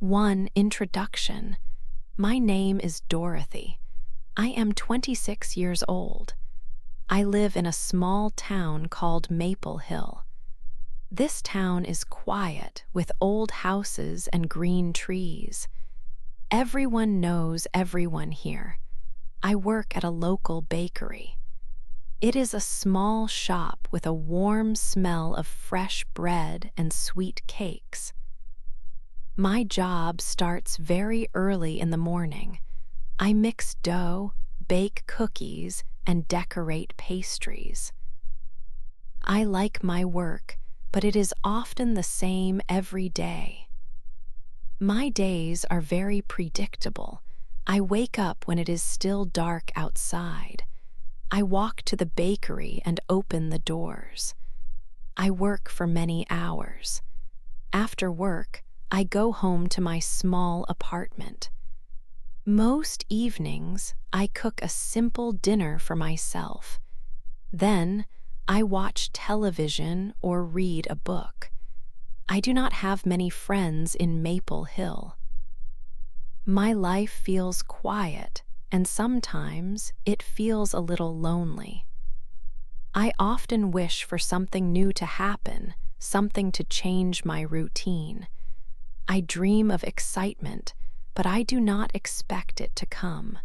1. Introduction. My name is Dorothy. I am 26 years old. I live in a small town called Maple Hill. This town is quiet with old houses and green trees. Everyone knows everyone here. I work at a local bakery. It is a small shop with a warm smell of fresh bread and sweet cakes. My job starts very early in the morning. I mix dough, bake cookies, and decorate pastries. I like my work, but it is often the same every day. My days are very predictable. I wake up when it is still dark outside. I walk to the bakery and open the doors. I work for many hours. After work, I go home to my small apartment. Most evenings, I cook a simple dinner for myself. Then, I watch television or read a book. I do not have many friends in Maple Hill. My life feels quiet, and sometimes it feels a little lonely. I often wish for something new to happen, something to change my routine. I dream of excitement, but I do not expect it to come.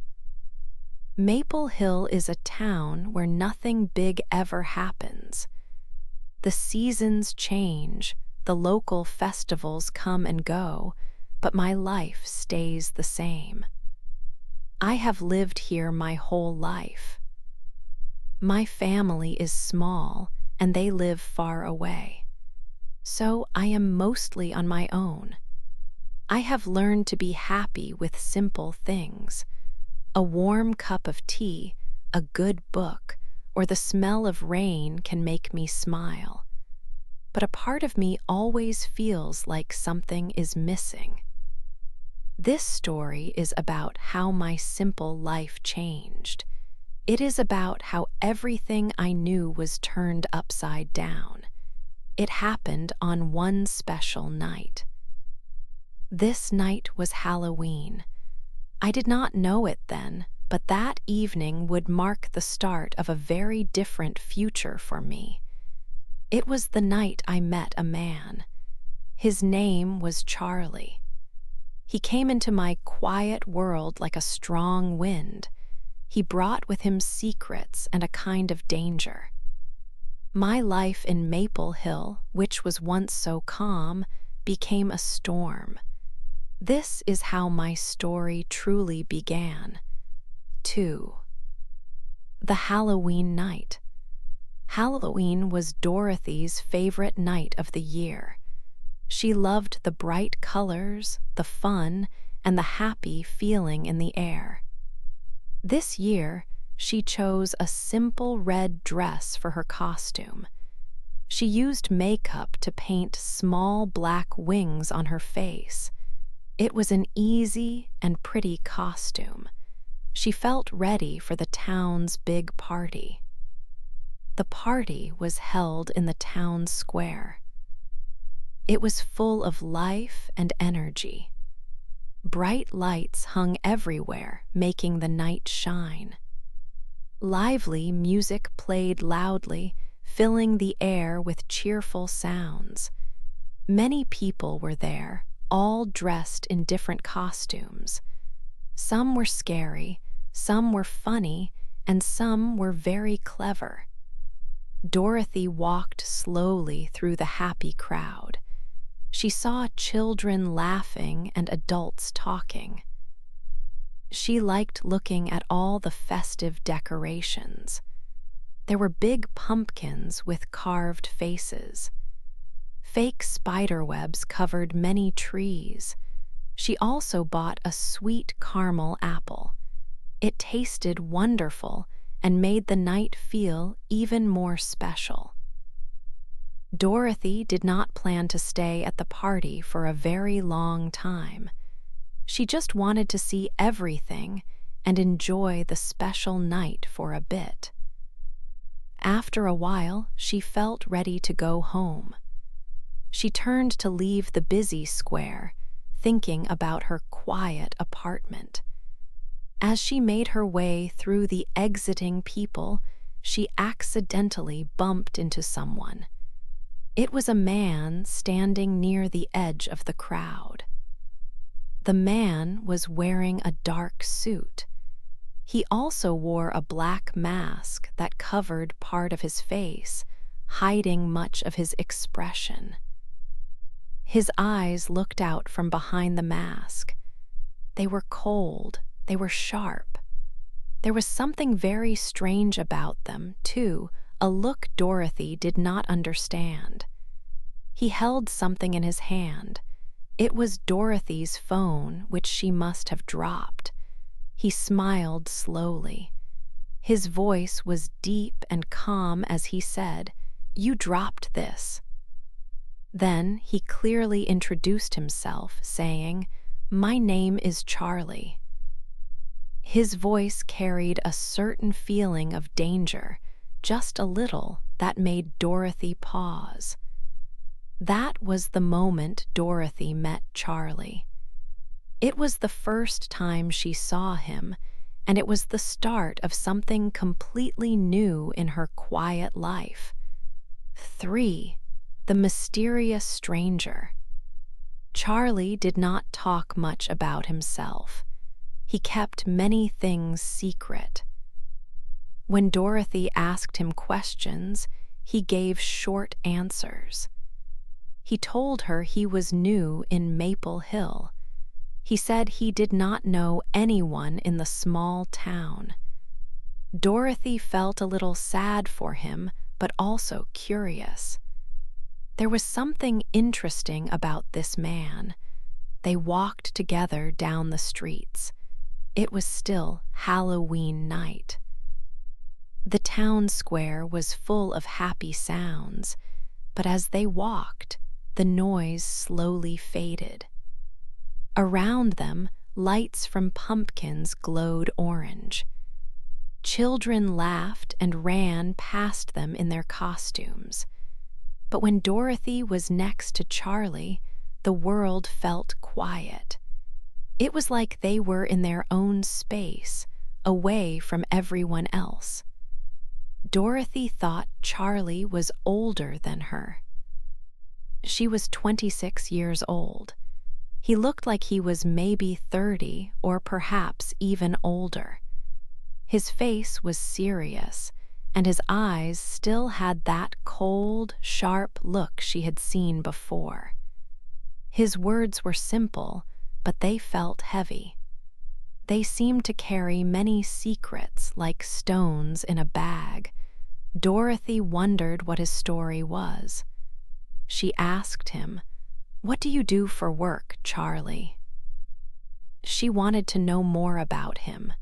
Maple Hill is a town where nothing big ever happens. The seasons change, the local festivals come and go, but my life stays the same. I have lived here my whole life. My family is small, and they live far away. So I am mostly on my own. I have learned to be happy with simple things. A warm cup of tea, a good book, or the smell of rain can make me smile. But a part of me always feels like something is missing. This story is about how my simple life changed. It is about how everything I knew was turned upside down. It happened on one special night. This night was Halloween. I did not know it then, but that evening would mark the start of a very different future for me. It was the night I met a man. His name was Charlie. He came into my quiet world like a strong wind. He brought with him secrets and a kind of danger. My life in Maple Hill, which was once so calm, became a storm. This is how my story truly began. 2. The Halloween night. Halloween was Dorothy's favorite night of the year. She loved the bright colors, the fun, and the happy feeling in the air. This year, she chose a simple red dress for her costume. She used makeup to paint small black wings on her face. It was an easy and pretty costume. She felt ready for the town's big party. The party was held in the town square. It was full of life and energy. Bright lights hung everywhere, making the night shine. Lively music played loudly, filling the air with cheerful sounds. Many people were there, all dressed in different costumes. Some were scary, some were funny, and some were very clever. Dorothy walked slowly through the happy crowd. She saw children laughing and adults talking. She liked looking at all the festive decorations. There were big pumpkins with carved faces. Fake spider webs covered many trees. She also bought a sweet caramel apple. It tasted wonderful and made the night feel even more special. Dorothy did not plan to stay at the party for a very long time. She just wanted to see everything and enjoy the special night for a bit. After a while, she felt ready to go home. She turned to leave the busy square, thinking about her quiet apartment. As she made her way through the exiting people, she accidentally bumped into someone. It was a man standing near the edge of the crowd. The man was wearing a dark suit. He also wore a black mask that covered part of his face, hiding much of his expression. His eyes looked out from behind the mask. They were cold, they were sharp. There was something very strange about them, too, a look Dorothy did not understand. He held something in his hand. It was Dorothy's phone, which she must have dropped. He smiled slowly. His voice was deep and calm as he said, "You dropped this." Then he clearly introduced himself, saying, "My name is Charlie." His voice carried a certain feeling of danger, just a little, that made Dorothy pause. That was the moment Dorothy met Charlie. It was the first time she saw him, and it was the start of something completely new in her quiet life. 3. The mysterious stranger. Charlie did not talk much about himself. He kept many things secret. When Dorothy asked him questions, he gave short answers. He told her he was new in Maple Hill. He said he did not know anyone in the small town. Dorothy felt a little sad for him, but also curious. There was something interesting about this man. They walked together down the streets. It was still Halloween night. The town square was full of happy sounds, but as they walked, the noise slowly faded. Around them, lights from pumpkins glowed orange. Children laughed and ran past them in their costumes. But when Dorothy was next to Charlie, the world felt quiet. It was like they were in their own space, away from everyone else. Dorothy thought Charlie was older than her. She was 26 years old. He looked like he was maybe 30 or perhaps even older. His face was serious, and his eyes still had that cold, sharp look she had seen before. His words were simple, but they felt heavy. They seemed to carry many secrets like stones in a bag. Dorothy wondered what his story was. She asked him, "What do you do for work, Charlie?" She wanted to know more about him.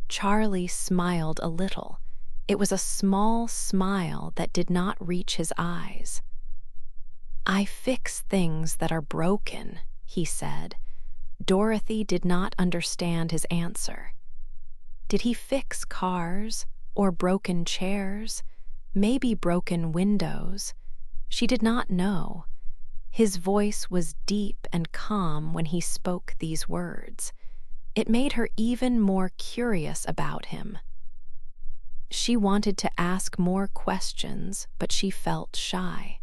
Charlie smiled a little. It was a small smile that did not reach his eyes. "I fix things that are broken," he said. Dorothy did not understand his answer. Did he fix cars or broken chairs? Maybe broken windows? She did not know. His voice was deep and calm when he spoke these words. It made her even more curious about him. She wanted to ask more questions, but she felt shy.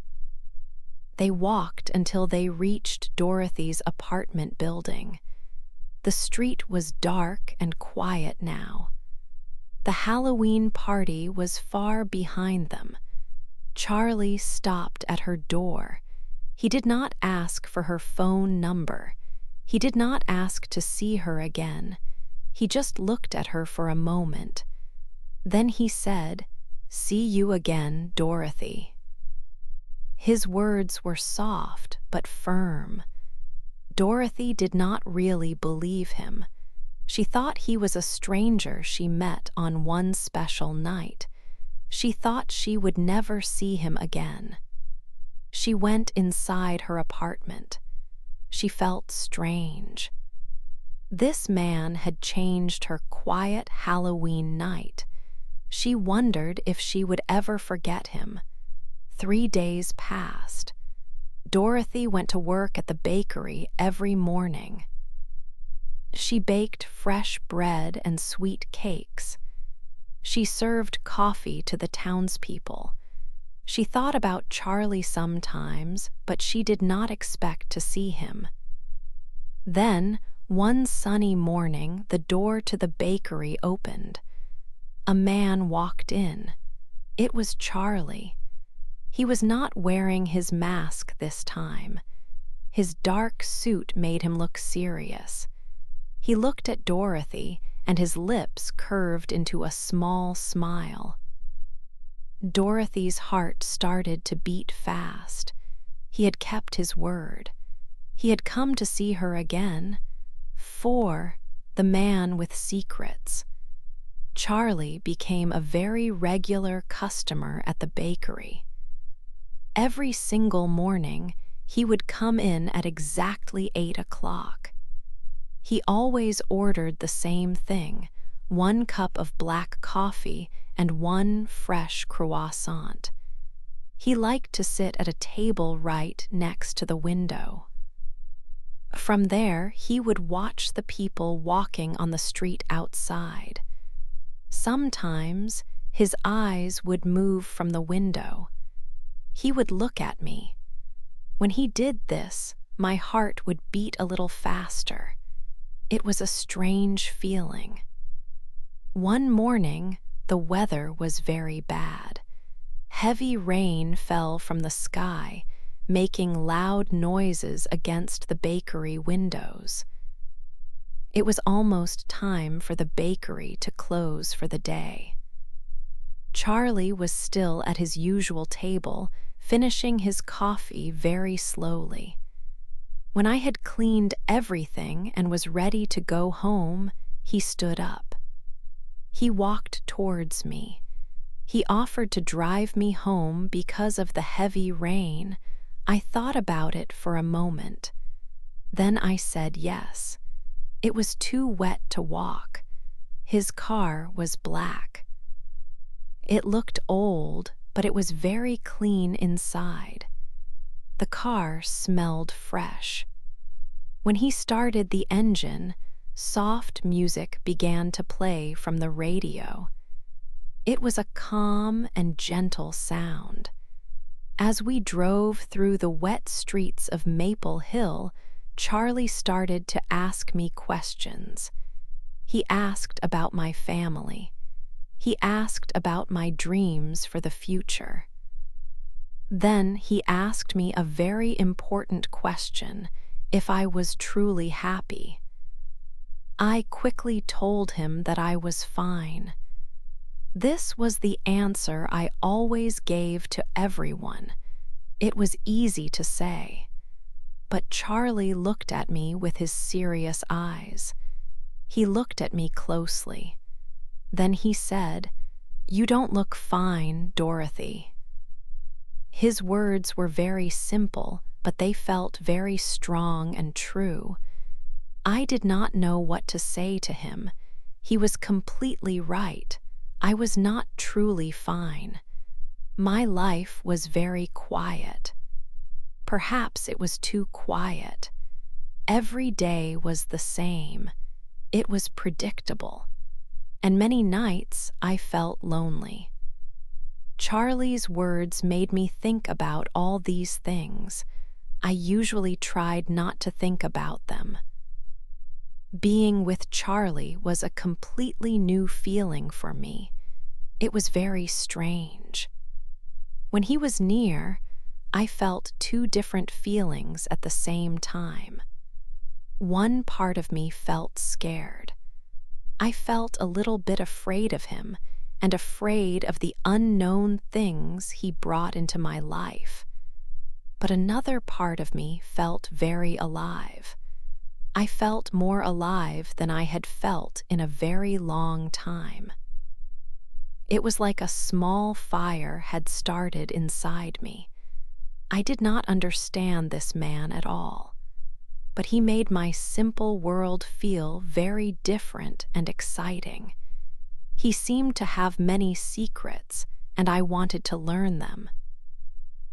They walked until they reached Dorothy's apartment building. The street was dark and quiet now. The Halloween party was far behind them. Charlie stopped at her door. He did not ask for her phone number. He did not ask to see her again. He just looked at her for a moment. Then he said, "See you again, Dorothy." His words were soft but firm. Dorothy did not really believe him. She thought he was a stranger she met on one special night. She thought she would never see him again. She went inside her apartment. She felt strange. This man had changed her quiet Halloween night. She wondered if she would ever forget him. 3 days passed. Dorothy went to work at the bakery every morning. She baked fresh bread and sweet cakes. She served coffee to the townspeople. She thought about Charlie sometimes, but she did not expect to see him. Then, one sunny morning, the door to the bakery opened. A man walked in. It was Charlie. He was not wearing his mask this time. His dark suit made him look serious. He looked at Dorothy, and his lips curved into a small smile. Dorothy's heart started to beat fast. He had kept his word. He had come to see her again. For the man with secrets. Charlie became a very regular customer at the bakery. Every single morning, he would come in at exactly 8 o'clock. He always ordered the same thing, 1 cup of black coffee and 1 fresh croissant. He liked to sit at a table right next to the window. From there, he would watch the people walking on the street outside. Sometimes, his eyes would move from the window. He would look at me. When he did this, my heart would beat a little faster. It was a strange feeling. One morning, the weather was very bad. Heavy rain fell from the sky, making loud noises against the bakery windows. It was almost time for the bakery to close for the day. Charlie was still at his usual table, finishing his coffee very slowly. When I had cleaned everything and was ready to go home, he stood up. He walked towards me. He offered to drive me home because of the heavy rain. I thought about it for a moment. Then I said yes. It was too wet to walk. His car was black. It looked old, but it was very clean inside. The car smelled fresh. When he started the engine, soft music began to play from the radio. It was a calm and gentle sound. As we drove through the wet streets of Maple Hill, Charlie started to ask me questions. He asked about my family. He asked about my dreams for the future. Then he asked me a very important question, if I was truly happy. I quickly told him that I was fine. This was the answer I always gave to everyone. It was easy to say. But Charlie looked at me with his serious eyes. He looked at me closely. Then he said, "You don't look fine, Dorothy." His words were very simple, but they felt very strong and true. I did not know what to say to him. He was completely right. I was not truly fine. My life was very quiet. Perhaps it was too quiet. Every day was the same. It was predictable. And many nights I felt lonely. Charlie's words made me think about all these things. I usually tried not to think about them. Being with Charlie was a completely new feeling for me. It was very strange. When he was near, I felt 2 different feelings at the same time. One part of me felt scared. I felt a little bit afraid of him and afraid of the unknown things he brought into my life. But another part of me felt very alive. I felt more alive than I had felt in a very long time. It was like a small fire had started inside me. I did not understand this man at all, but he made my simple world feel very different and exciting. He seemed to have many secrets, and I wanted to learn them.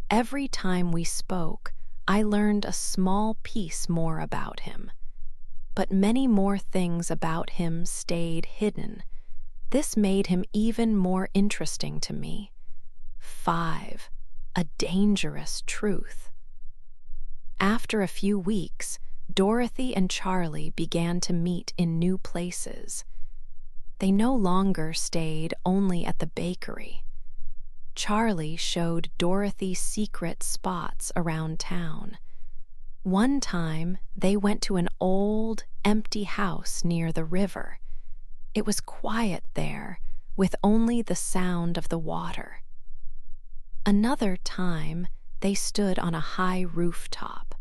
Every time we spoke, I learned a small piece more about him. But many more things about him stayed hidden. This made him even more interesting to me. 5. A dangerous truth. After a few weeks, Dorothy and Charlie began to meet in new places. They no longer stayed only at the bakery. Charlie showed Dorothy secret spots around town. One time, they went to an old, empty house near the river. It was quiet there, with only the sound of the water. Another time, they stood on a high rooftop.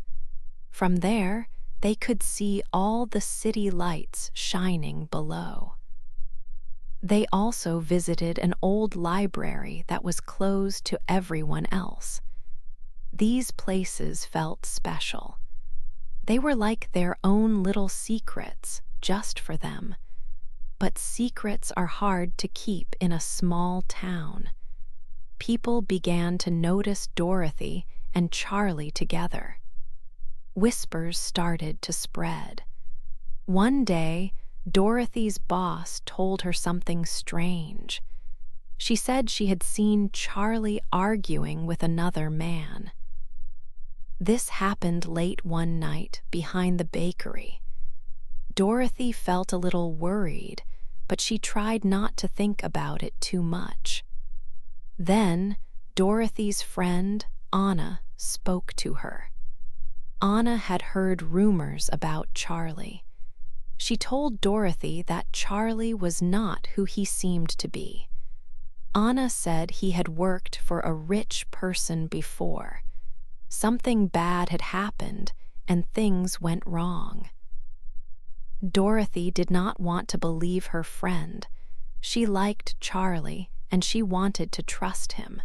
From there, they could see all the city lights shining below. They also visited an old library that was closed to everyone else. These places felt special. They were like their own little secrets, just for them. But secrets are hard to keep in a small town. People began to notice Dorothy and Charlie together. Whispers started to spread. One day, Dorothy's boss told her something strange. She said she had seen Charlie arguing with another man. This happened late one night behind the bakery. Dorothy felt a little worried, but she tried not to think about it too much. Then, Dorothy's friend, Anna, spoke to her. Anna had heard rumors about Charlie. She told Dorothy that Charlie was not who he seemed to be. Anna said he had worked for a rich person before. Something bad had happened, and things went wrong. Dorothy did not want to believe her friend. She liked Charlie, and she wanted to trust him.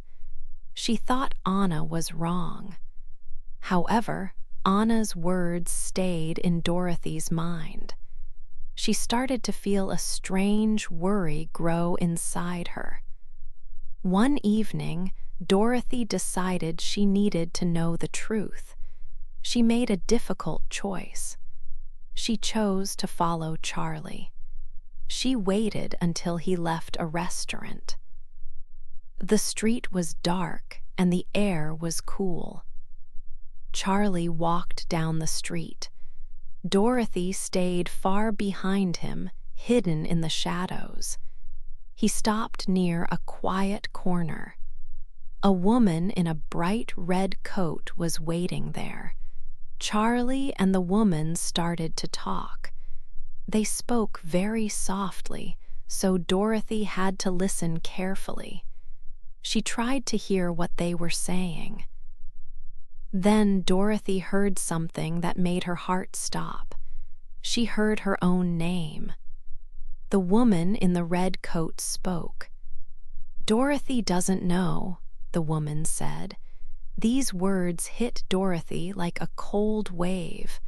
She thought Anna was wrong. However, Anna's words stayed in Dorothy's mind. She started to feel a strange worry grow inside her. One evening, Dorothy decided she needed to know the truth. She made a difficult choice. She chose to follow Charlie. She waited until he left a restaurant. The street was dark and the air was cool. Charlie walked down the street. Dorothy stayed far behind him, hidden in the shadows. He stopped near a quiet corner. A woman in a bright red coat was waiting there. Charlie and the woman started to talk. They spoke very softly, so Dorothy had to listen carefully. She tried to hear what they were saying. Then Dorothy heard something that made her heart stop. She heard her own name. The woman in the red coat spoke. "Dorothy doesn't know," the woman said. These words hit Dorothy like a cold wave.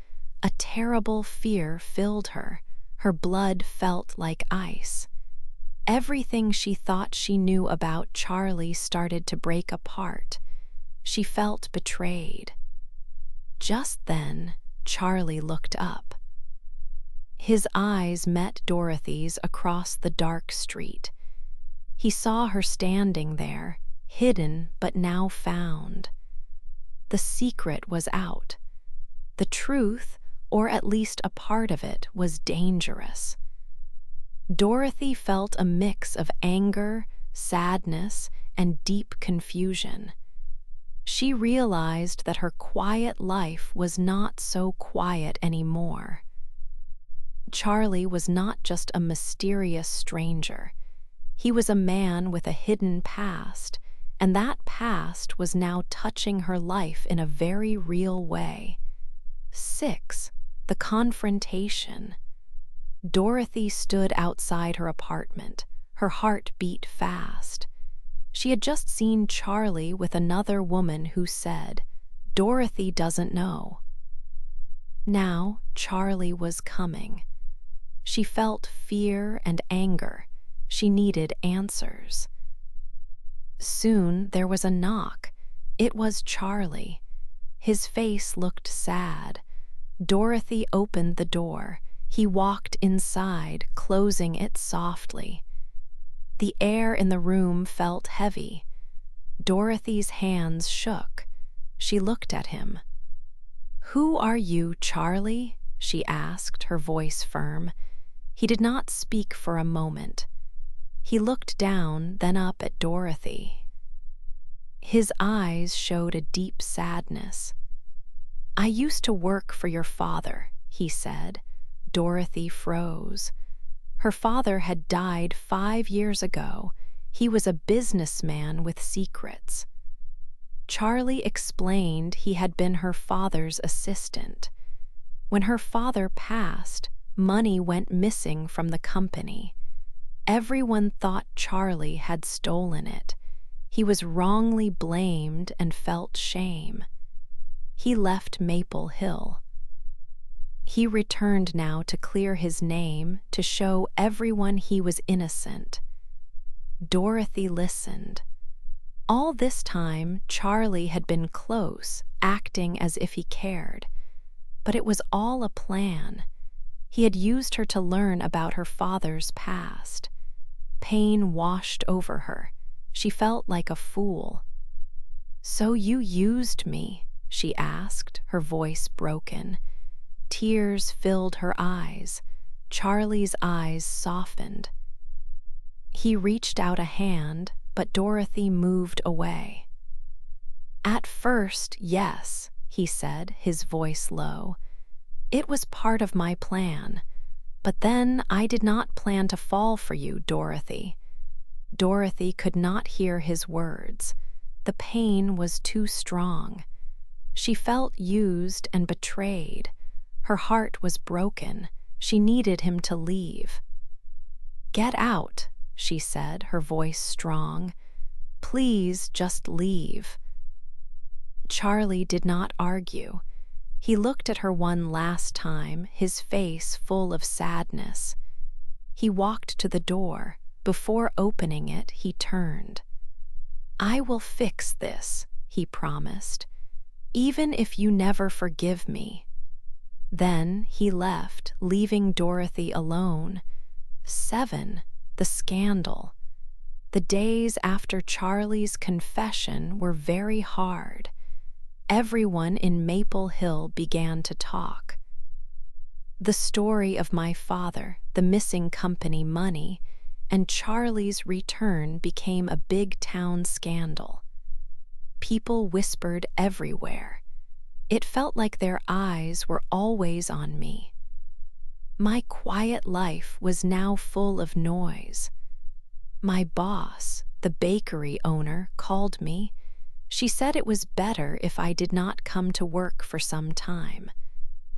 A terrible fear filled her. Her blood felt like ice. Everything she thought she knew about Charlie started to break apart. She felt betrayed. Just then, Charlie looked up. His eyes met Dorothy's across the dark street. He saw her standing there, hidden but now found. The secret was out. The truth, or at least a part of it, was dangerous. Dorothy felt a mix of anger, sadness, and deep confusion. She realized that her quiet life was not so quiet anymore. Charlie was not just a mysterious stranger. He was a man with a hidden past, and that past was now touching her life in a very real way. 6. The confrontation. Dorothy stood outside her apartment. Her heart beat fast. She had just seen Charlie with another woman who said, "Dorothy doesn't know." Now Charlie was coming. She felt fear and anger. She needed answers. Soon there was a knock. It was Charlie. His face looked sad. Dorothy opened the door. He walked inside, closing it softly. The air in the room felt heavy. Dorothy's hands shook. She looked at him. "Who are you, Charlie?" she asked, her voice firm. He did not speak for a moment. He looked down, then up at Dorothy. His eyes showed a deep sadness. "I used to work for your father," he said. Dorothy froze. Her father had died 5 years ago. He was a businessman with secrets. Charlie explained he had been her father's assistant. When her father passed, money went missing from the company. Everyone thought Charlie had stolen it. He was wrongly blamed and felt shame. He left Maple Hill. He returned now to clear his name, to show everyone he was innocent. Dorothy listened. All this time, Charlie had been close, acting as if he cared. But it was all a plan. He had used her to learn about her father's past. Pain washed over her. She felt like a fool. "So you used me?" she asked, her voice broken. Tears filled her eyes. Charlie's eyes softened. He reached out a hand, but Dorothy moved away. "At first, yes," he said, his voice low. "It was part of my plan. But then I did not plan to fall for you, Dorothy." Dorothy could not hear his words. The pain was too strong. She felt used and betrayed. Her heart was broken. She needed him to leave. "Get out," she said, her voice strong. "Please just leave." Charlie did not argue. He looked at her one last time, his face full of sadness. He walked to the door. Before opening it, he turned. "I will fix this," he promised, "even if you never forgive me." Then he left, leaving Dorothy alone. 7. The scandal. The days after Charlie's confession were very hard. Everyone in Maple Hill began to talk. The story of my father, the missing company money, and Charlie's return became a big town scandal. People whispered everywhere. It felt like their eyes were always on me. My quiet life was now full of noise. My boss, the bakery owner, called me. She said it was better if I did not come to work for some time.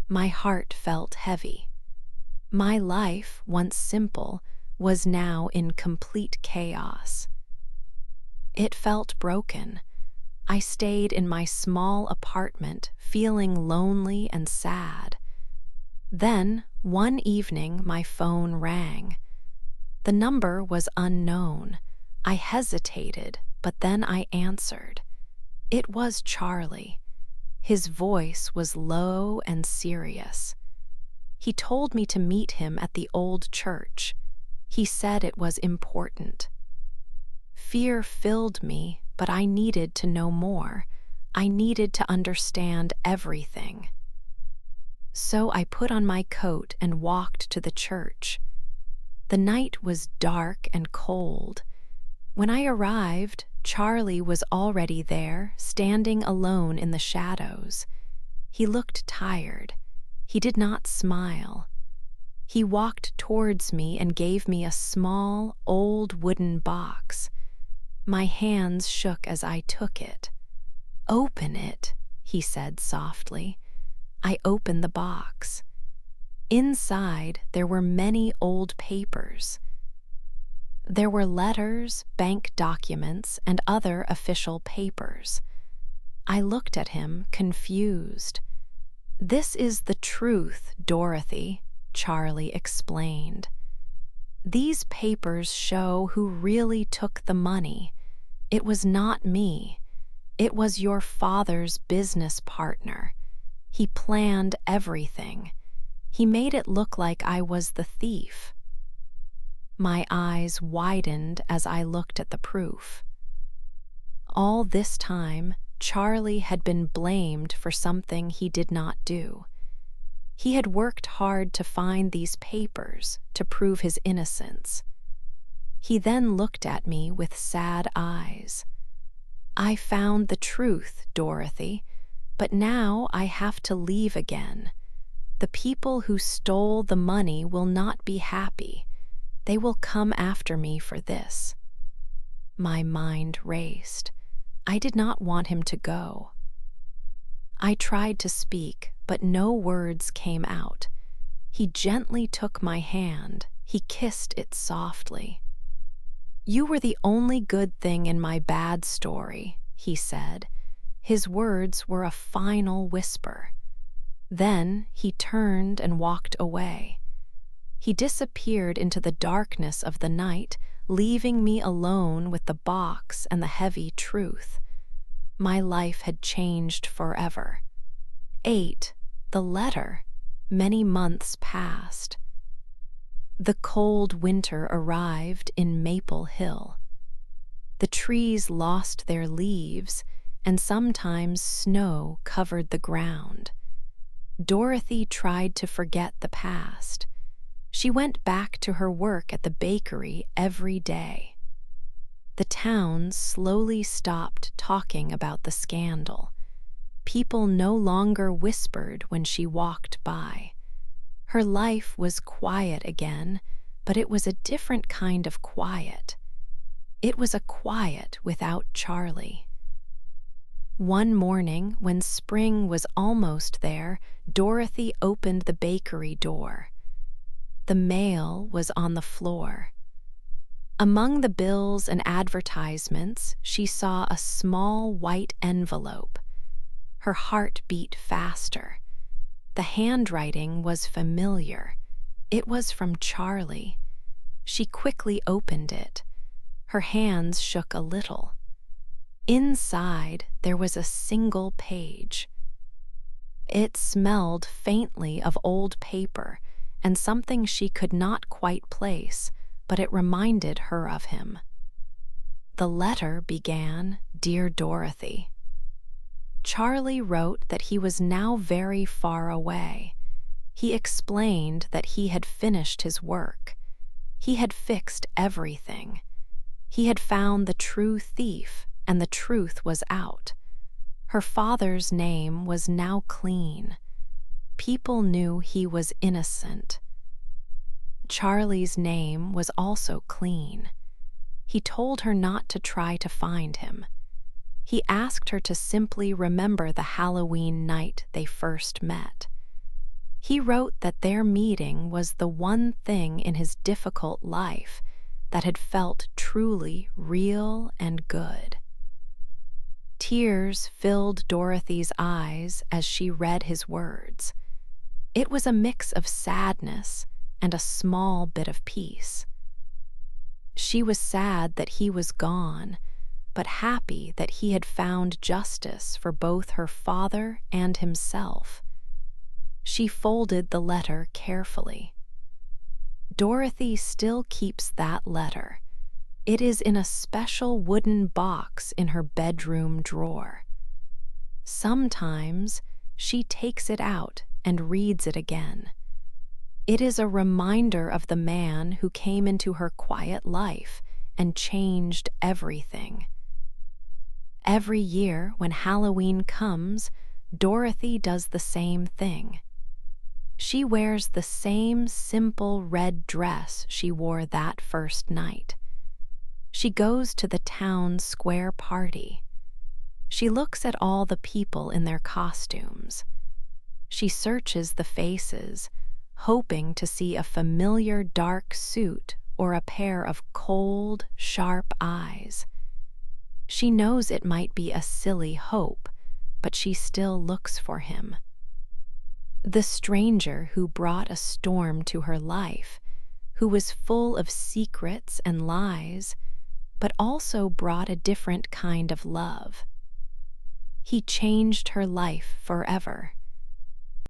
My heart felt heavy. My life, once simple, was now in complete chaos. It felt broken. I stayed in my small apartment, feeling lonely and sad. Then, one evening, my phone rang. The number was unknown. I hesitated, but then I answered. It was Charlie. His voice was low and serious. He told me to meet him at the old church. He said it was important. Fear filled me, but I needed to know more. I needed to understand everything. So I put on my coat and walked to the church. The night was dark and cold. When I arrived, Charlie was already there, standing alone in the shadows. He looked tired. He did not smile. He walked towards me and gave me a small, old wooden box. My hands shook as I took it. "Open it," he said softly. I opened the box. Inside, there were many old papers. There were letters, bank documents, and other official papers. I looked at him, confused. "This is the truth, Dorothy," Charlie explained. "These papers show who really took the money. It was not me. It was your father's business partner. He planned everything. He made it look like I was the thief." My eyes widened as I looked at the proof. All this time, Charlie had been blamed for something he did not do. He had worked hard to find these papers to prove his innocence. He then looked at me with sad eyes. "I found the truth, Dorothy, but now I have to leave again. The people who stole the money will not be happy. They will come after me for this." My mind raced. I did not want him to go. I tried to speak, but no words came out. He gently took my hand. He kissed it softly. "You were the only good thing in my bad story," he said. His words were a final whisper. Then he turned and walked away. He disappeared into the darkness of the night, leaving me alone with the box and the heavy truth. My life had changed forever. 8. The letter. Many months passed. The cold winter arrived in Maple Hill. The trees lost their leaves, and sometimes snow covered the ground. Dorothy tried to forget the past. She went back to her work at the bakery every day. The town slowly stopped talking about the scandal. People no longer whispered when she walked by. Her life was quiet again, but it was a different kind of quiet. It was a quiet without Charlie. One morning, when spring was almost there, Dorothy opened the bakery door. The mail was on the floor. Among the bills and advertisements, she saw a small white envelope. Her heart beat faster. The handwriting was familiar. It was from Charlie. She quickly opened it. Her hands shook a little. Inside, there was a single page. It smelled faintly of old paper and something she could not quite place, but it reminded her of him. The letter began, "Dear Dorothy." Charlie wrote that he was now very far away. He explained that he had finished his work. He had fixed everything. He had found the true thief, and the truth was out. Her father's name was now clean. People knew he was innocent. Charlie's name was also clean. He told her not to try to find him. He asked her to simply remember the Halloween night they first met. He wrote that their meeting was the one thing in his difficult life that had felt truly real and good. Tears filled Dorothy's eyes as she read his words. It was a mix of sadness and a small bit of peace. She was sad that he was gone, but happy that he had found justice for both her father and himself. She folded the letter carefully. Dorothy still keeps that letter. It is in a special wooden box in her bedroom drawer. Sometimes she takes it out and reads it again. It is a reminder of the man who came into her quiet life and changed everything. Every year when Halloween comes, Dorothy does the same thing. She wears the same simple red dress she wore that first night. She goes to the town square party. She looks at all the people in their costumes. She searches the faces, hoping to see a familiar dark suit or a pair of cold, sharp eyes. She knows it might be a silly hope, but she still looks for him. The stranger who brought a storm to her life, who was full of secrets and lies, but also brought a different kind of love. He changed her life forever.